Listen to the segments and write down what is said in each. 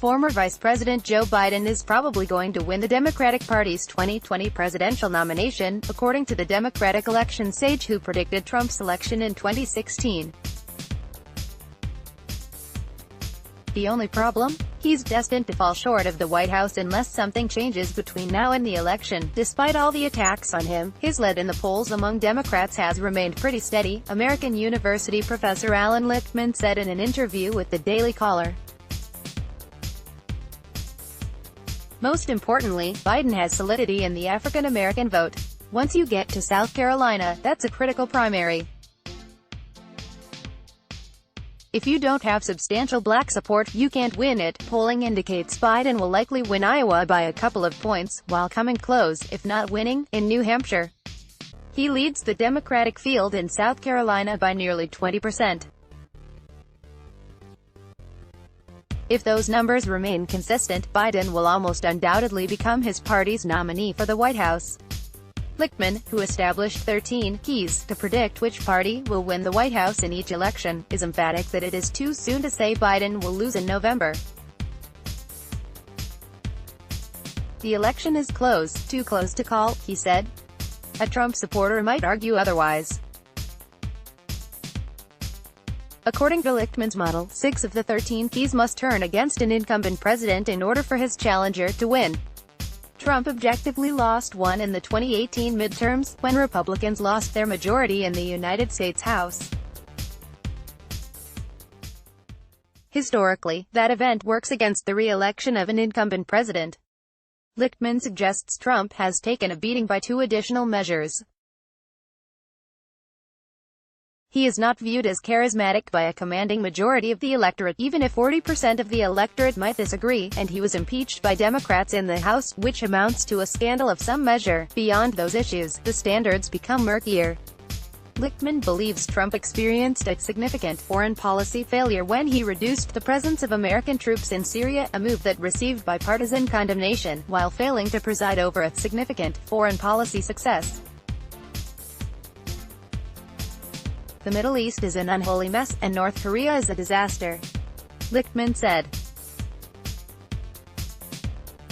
Former Vice President Joe Biden is probably going to win the Democratic Party's 2020 presidential nomination, according to the Democratic election sage who predicted Trump's election in 2016. The only problem? He's destined to fall short of the White House unless something changes between now and the election. Despite all the attacks on him, his lead in the polls among Democrats has remained pretty steady, American University professor Allan Lichtman said in an interview with the Daily Caller. Most importantly, Biden has solidity in the African American vote. Once you get to South Carolina, that's a critical primary. If you don't have substantial black support, you can't win it. Polling indicates Biden will likely win Iowa by a couple of points, while coming close, if not winning, in New Hampshire. He leads the Democratic field in South Carolina by nearly 20%. If those numbers remain consistent, Biden will almost undoubtedly become his party's nominee for the White House. Lichtman, who established 13 keys to predict which party will win the White House in each election, is emphatic that it is too soon to say Biden will lose in November. The election is close, too close to call, he said. A Trump supporter might argue otherwise. According to Lichtman's model, 6 of the 13 keys must turn against an incumbent president in order for his challenger to win. Trump objectively lost one in the 2018 midterms, when Republicans lost their majority in the United States House. Historically, that event works against the re-election of an incumbent president. Lichtman suggests Trump has taken a beating by 2 additional measures. He is not viewed as charismatic by a commanding majority of the electorate, even if 40% of the electorate might disagree, and he was impeached by Democrats in the House, which amounts to a scandal of some measure. Beyond those issues, the standards become murkier. Lichtman believes Trump experienced a significant foreign policy failure when he reduced the presence of American troops in Syria, a move that received bipartisan condemnation, while failing to preside over a significant foreign policy success. The Middle East is an unholy mess, and North Korea is a disaster, Lichtman said.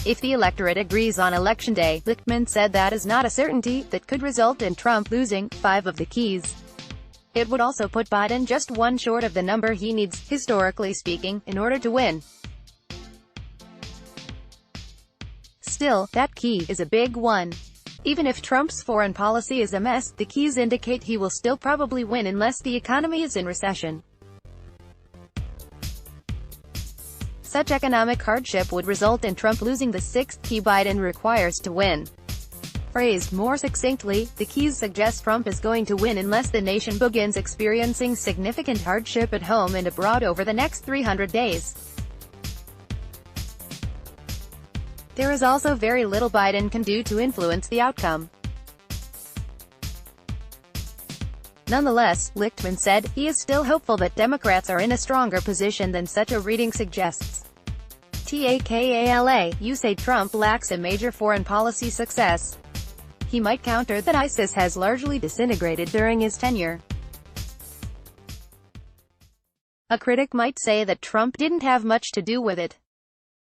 If the electorate agrees on Election Day, Lichtman said, that is not a certainty, that could result in Trump losing 5 of the keys. It would also put Biden just 1 short of the number he needs, historically speaking, in order to win. Still, that key is a big one. Even if Trump's foreign policy is a mess, the keys indicate he will still probably win unless the economy is in recession. Such economic hardship would result in Trump losing the 6th key Biden requires to win. Phrased more succinctly, the keys suggest Trump is going to win unless the nation begins experiencing significant hardship at home and abroad over the next 300 days. There is also very little Biden can do to influence the outcome. Nonetheless, Lichtman said, he is still hopeful that Democrats are in a stronger position than such a reading suggests. TAKALA, you say Trump lacks a major foreign policy success. He might counter that ISIS has largely disintegrated during his tenure. A critic might say that Trump didn't have much to do with it.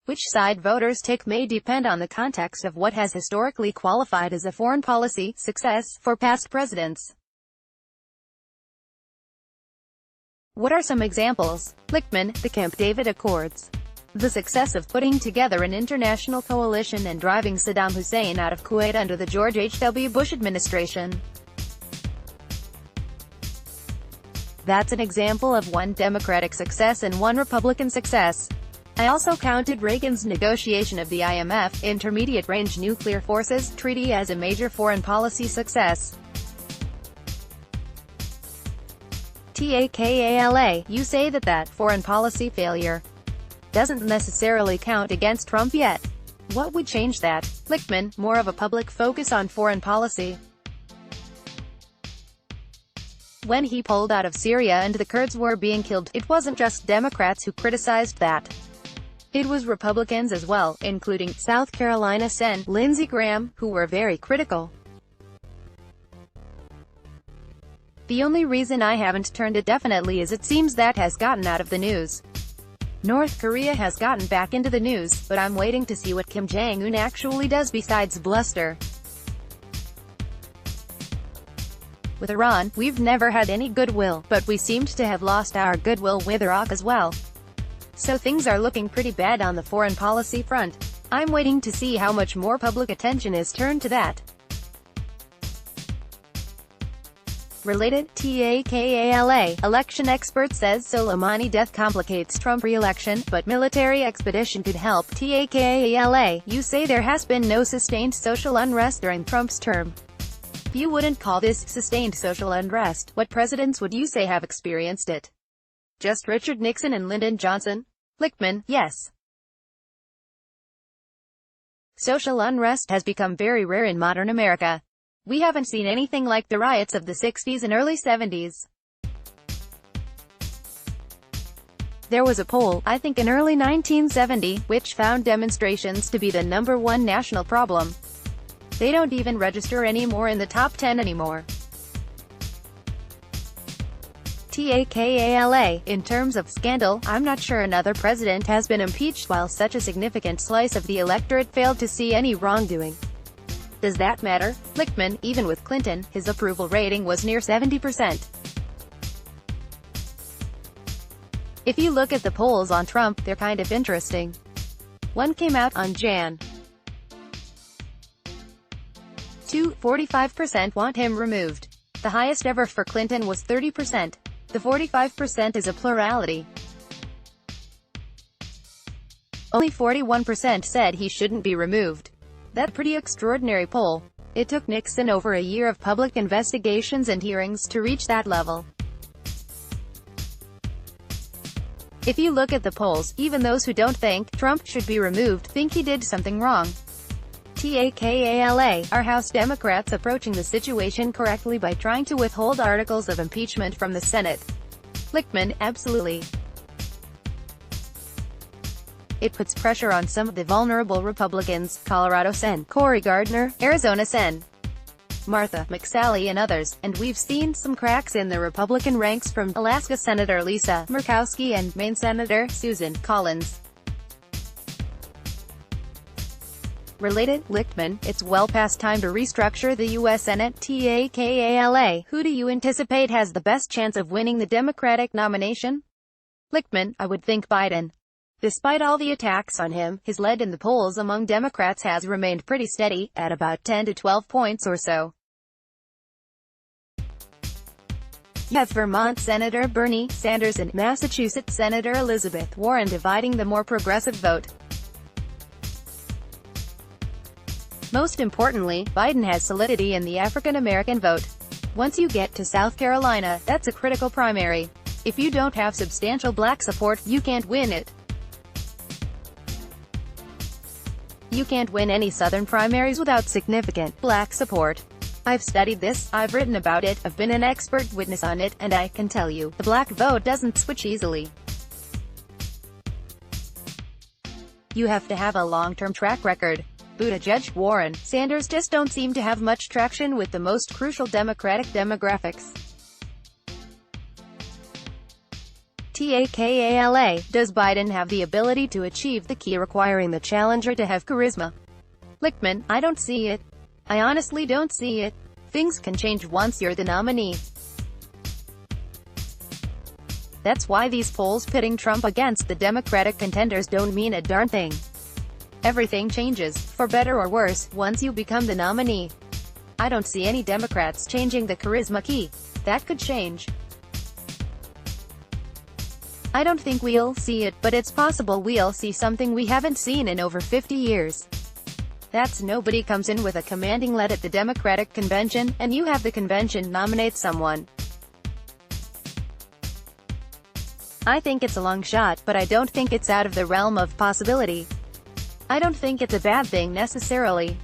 Which side voters take may depend on the context of what has historically qualified as a foreign policy success for past presidents. What are some examples? Lichtman, the Camp David Accords. The success of putting together an international coalition and driving Saddam Hussein out of Kuwait under the George H.W. Bush administration. That's an example of one Democratic success and one Republican success. I also counted Reagan's negotiation of the IMF, Intermediate-Range Nuclear Forces, treaty as a major foreign policy success. TAKALA, you say that foreign policy failure doesn't necessarily count against Trump yet. What would change that? Lichtman, more of a public focus on foreign policy. When he pulled out of Syria and the Kurds were being killed, it wasn't just Democrats who criticized that. It was Republicans as well, including South Carolina Sen. Lindsey Graham, who were very critical. The only reason I haven't turned it definitely is it seems that has gotten out of the news. North Korea has gotten back into the news, but I'm waiting to see what Kim Jong-un actually does besides bluster. With Iran, we've never had any goodwill, but we seemed to have lost our goodwill with Iraq as well. So things are looking pretty bad on the foreign policy front. I'm waiting to see how much more public attention is turned to that. Related, TAKALA, election expert says Soleimani death complicates Trump re-election, but military expedition could help. TAKALA, you say there has been no sustained social unrest during Trump's term. You wouldn't call this sustained social unrest. What presidents would you say have experienced it? Just Richard Nixon and Lyndon Johnson? Lichtman, yes. Social unrest has become very rare in modern America. We haven't seen anything like the riots of the 60s and early 70s. There was a poll, I think in early 1970, which found demonstrations to be the #1 national problem. They don't even register anymore in the top 10 anymore. TAKALA, in terms of scandal, I'm not sure another president has been impeached while such a significant slice of the electorate failed to see any wrongdoing. Does that matter? Lichtman, even with Clinton, his approval rating was near 70%. If you look at the polls on Trump, they're kind of interesting. One came out on Jan. 2, 45% want him removed. The highest ever for Clinton was 30%. The 45% is a plurality. Only 41% said he shouldn't be removed. That's a pretty extraordinary poll. It took Nixon over a year of public investigations and hearings to reach that level. If you look at the polls, even those who don't think Trump should be removed think he did something wrong. TAKALA, are House Democrats approaching the situation correctly by trying to withhold articles of impeachment from the Senate? Lichtman, absolutely. It puts pressure on some of the vulnerable Republicans, Colorado Sen. Cory Gardner, Arizona Sen. Martha McSally and others, and we've seen some cracks in the Republican ranks from Alaska Senator Lisa Murkowski and Maine Senator Susan Collins. Related, Lichtman, it's well past time to restructure the U.S. Senate. TAKALA, who do you anticipate has the best chance of winning the Democratic nomination? Lichtman, I would think Biden. Despite all the attacks on him, his lead in the polls among Democrats has remained pretty steady, at about 10 to 12 points or so. You have Vermont Senator Bernie Sanders and Massachusetts Senator Elizabeth Warren dividing the more progressive vote. Most importantly, Biden has solidity in the African American vote. Once you get to South Carolina, that's a critical primary. If you don't have substantial black support, you can't win it. You can't win any Southern primaries without significant black support. I've studied this, I've written about it, I've been an expert witness on it, and I can tell you, the black vote doesn't switch easily. You have to have a long-term track record. Buttigieg, Warren, Sanders just don't seem to have much traction with the most crucial Democratic demographics. TAKALA, does Biden have the ability to achieve the key requiring the challenger to have charisma? Lichtman, I don't see it. I honestly don't see it. Things can change once you're the nominee. That's why these polls pitting Trump against the Democratic contenders don't mean a darn thing. Everything changes, for better or worse, once you become the nominee. I don't see any Democrats changing the charisma key. That could change. I don't think we'll see it, but it's possible we'll see something we haven't seen in over 50 years. That's nobody comes in with a commanding lead at the Democratic convention, and you have the convention nominate someone. I think it's a long shot, but I don't think it's out of the realm of possibility. I don't think it's a bad thing necessarily.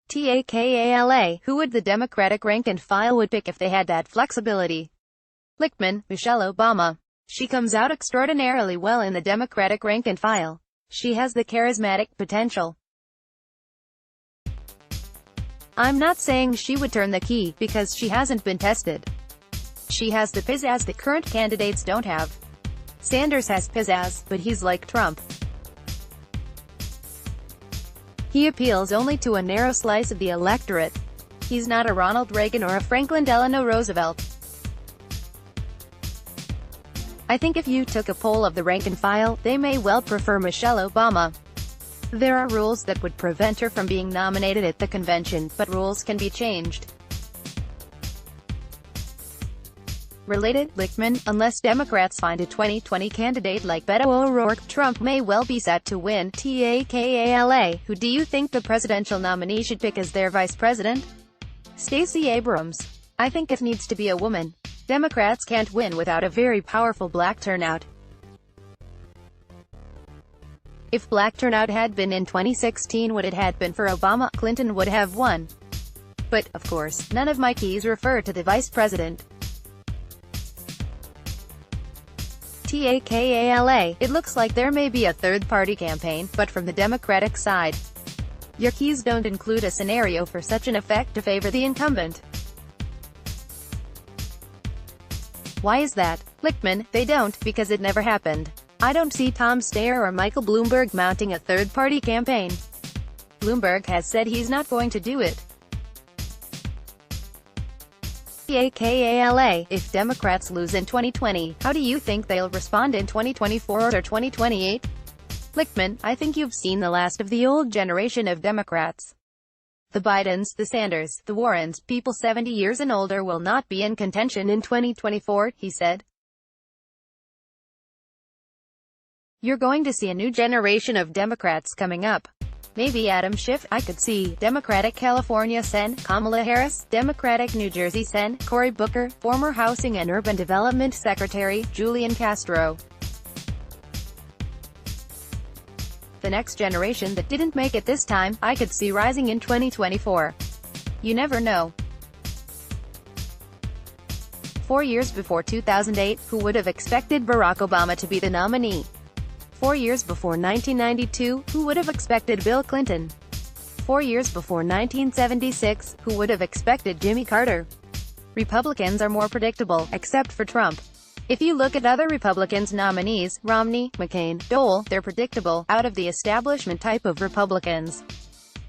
TAKALA, who would the Democratic rank and file would pick if they had that flexibility? Lichtman, Michelle Obama. She comes out extraordinarily well in the Democratic rank and file. She has the charismatic potential. I'm not saying she would turn the key, because she hasn't been tested. She has the pizzazz that current candidates don't have. Sanders has pizzazz, but he's like Trump. He appeals only to a narrow slice of the electorate. He's not a Ronald Reagan or a Franklin Delano Roosevelt. I think if you took a poll of the rank and file, they may well prefer Michelle Obama. There are rules that would prevent her from being nominated at the convention, but rules can be changed. Related, Lichtman, unless Democrats find a 2020 candidate like Beto O'Rourke, Trump may well be set to win. TAKALA, who do you think the presidential nominee should pick as their vice president? Stacey Abrams. I think it needs to be a woman. Democrats can't win without a very powerful black turnout. If black turnout had been in 2016 what it had been for Obama, Clinton would have won. But, of course, none of my keys refer to the vice president. TAKALA, it looks like there may be a third-party campaign, but from the Democratic side. Your keys don't include a scenario for such an effect to favor the incumbent. Why is that? Lichtman, they don't, because it never happened. I don't see Tom Steyer or Michael Bloomberg mounting a third-party campaign. Bloomberg has said he's not going to do it. TAKALA, if Democrats lose in 2020, how do you think they'll respond in 2024 or 2028? Lichtman, I think you've seen the last of the old generation of Democrats. The Bidens, the Sanders, the Warrens, people 70 years and older will not be in contention in 2024, he said. You're going to see a new generation of Democrats coming up. Maybe Adam Schiff, I could see, Democratic California Sen. Kamala Harris, Democratic New Jersey Sen. Cory Booker, former Housing and Urban Development Secretary, Julian Castro. The next generation that didn't make it this time, I could see rising in 2024. You never know. 4 years before 2008, who would have expected Barack Obama to be the nominee? 4 years before 1992, who would have expected Bill Clinton? 4 years before 1976, who would have expected Jimmy Carter? Republicans are more predictable, except for Trump. If you look at other Republicans nominees, Romney, McCain, Dole, they're predictable, out of the establishment type of Republicans.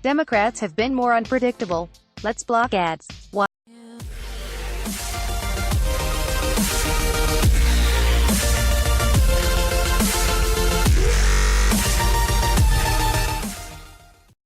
Democrats have been more unpredictable. Let's block ads.